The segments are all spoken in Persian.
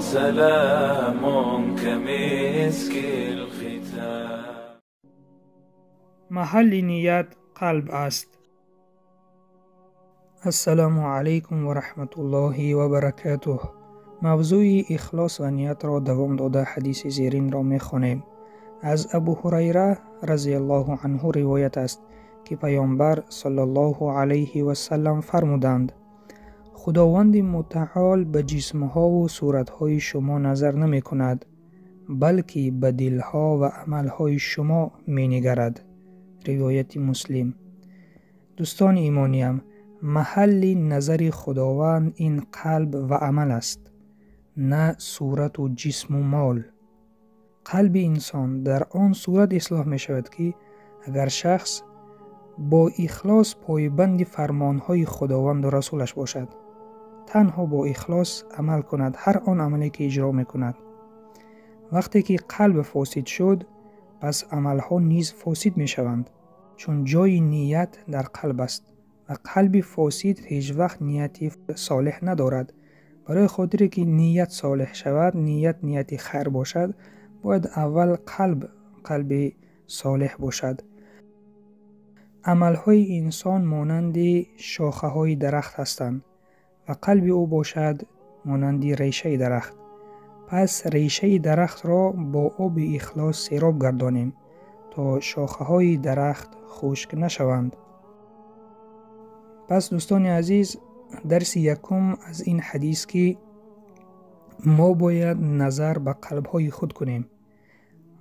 سلام كمسك الختام. محل نیت قلب است. السلام علیکم و رحمت الله و برکاته. موضوع اخلاص و نیت را دوام داده حدیث زیرین را می خوانیم. از ابو هریره رضی الله عنه روایت است که پیامبر صلی الله علیه و سلم فرمودند: خداوند متعال به جسمها و صورتهای شما نظر نمی کند، بلکه به دلها و عملهای شما می نگرد. روایت مسلم. دوستان ایمانیم، محل نظر خداوند این قلب و عمل است، نه صورت و جسم و مال. قلب انسان در آن صورت اصلاح می شود که اگر شخص با اخلاص پایبند فرمانهای خداوند و رسولش باشد، تنها با اخلاص عمل کند هر آن عملی که اجرا می کند. وقتی که قلب فاسد شد، پس عملها نیز فاسد می شوند، چون جای نیت در قلب است و قلب فاسد هیچ وقت نیت صالح ندارد. برای خاطر که نیت صالح شود، نیت خیر باشد، باید اول قلب صالح باشد. عملهای انسان مانند شاخه های درخت هستند و قلب او باشد مانند ریشه درخت. پس ریشه درخت را با آب اخلاص سیراب گردانیم تا شاخه های درخت خشک نشوند. پس دوستان عزیز، درس یکم از این حدیث که ما باید نظر به قلب های خود کنیم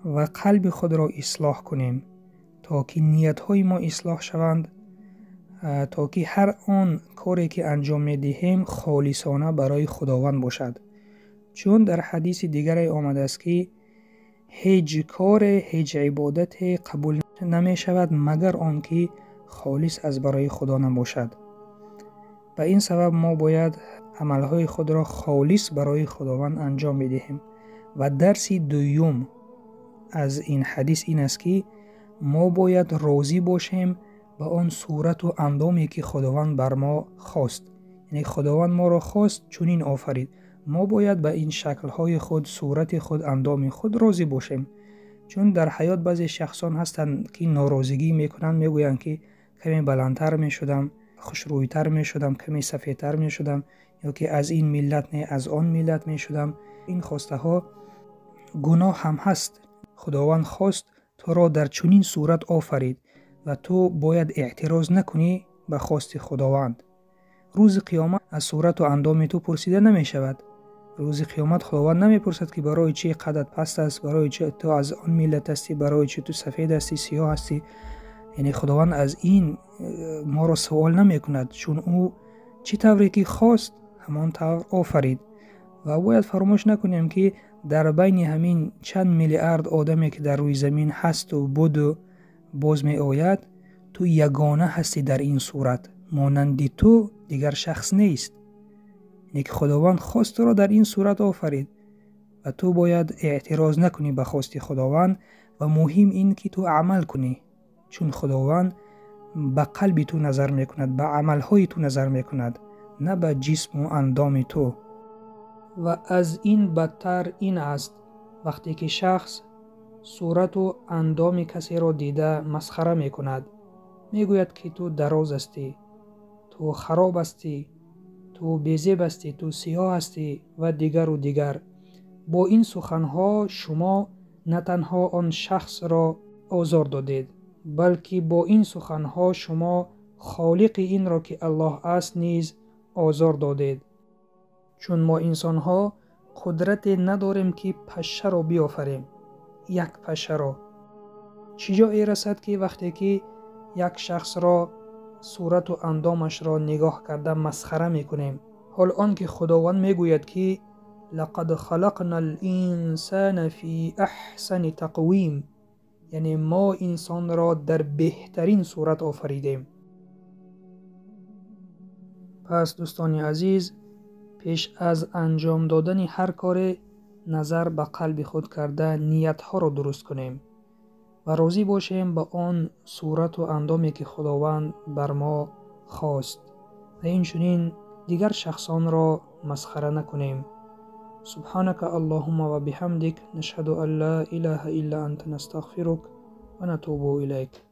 و قلب خود را اصلاح کنیم تا که نیت های ما اصلاح شوند، تا که هر آن کاری که انجام می دهیم خالصانه برای خداوند باشد. چون در حدیث دیگر آمده است که هیچ کار، هیچ عبادت قبول نمی شود مگر آنکه خالص از برای خدا نباشد. به این سبب ما باید عملهای خود را خالص برای خداوند انجام بدهیم. و درس دوم از این حدیث این است که ما باید راضی باشیم به آن صورت و اندامی که خداوند بر ما خواست. یعنی خداوند ما را خواست چنین آفرید، ما باید به این شکل‌های خود، صورت خود، اندام خود راضی باشیم. چون در حیات بعضی شخصان هستند که ناراضگی میکنند، میگویند که کمی بلندتر میشدم، خوشرویتر میشدم، کمی سفیدتر میشدم، یا که از این ملت نه از آن ملت میشدم. این خواسته ها گناه هم هست. خداوند خواست تو را در چنین صورت آفرید و تو باید اعتراض نکنی به خواست خداوند. روز قیامت از صورت و اندام تو پرسیده نمی شود. روز قیامت خداوند نمی پرسد که برای چه قدت پست است، برای چه تو از آن ملت هستی، برای چه تو سفید هستی، سیاه هستی. یعنی خداوند از این ما را سوال نمی کند، چون او چه طوری که خواست همان طور آفرید. و باید فراموش نکنیم که در بین همین چند میلیارد آدمی که در روی زمین هست و بود و باز می آید، تو یگانه هستی در این صورت، مانند تو دیگر شخص نیست. یعنی که خداوند خواست تو را در این صورت آفرید و تو باید اعتراض نکنی به خواست خداوند. و مهم این که تو عمل کنی، چون خداوند به قلب تو نظر میکند، به عملهای تو نظر میکند، نه به جسم و اندام تو. و از این بدتر این است وقتی که شخص صورت و اندام کسی را دیده مسخره میکند، میگوید که تو دراز هستی، تو خراب هستی، تو بیزیب هستی، تو سیاه هستی و دیگر و دیگر. با این سخنها شما نه تنها آن شخص را آزار دادید، بلکه با این سخنها شما خالق این را که الله است نیز آزار دادید. چون ما انسانها قدرت نداریم که پشه را بیافریم. یک پشه را چجایی رسد که وقتی که یک شخص را صورت و اندامش را نگاه کرده مسخره میکنیم، حال آن که خداوند میگوید که لقد خلقنا الانسان فی احسن تقویم، یعنی ما انسان را در بهترین صورت آفریدیم. پس دوستان عزیز، پیش از انجام دادن هر کار نظر به قلب خود کرده نیت ها را درست کنیم و راضی باشیم به آن صورت و اندامی که خداوند بر ما خواست و این چنین دیگر شخصان را مسخره نکنیم سبحانك اللهم و بحمدك نشهد ان لا اله الا انت نستغفرك و نتوب الیک.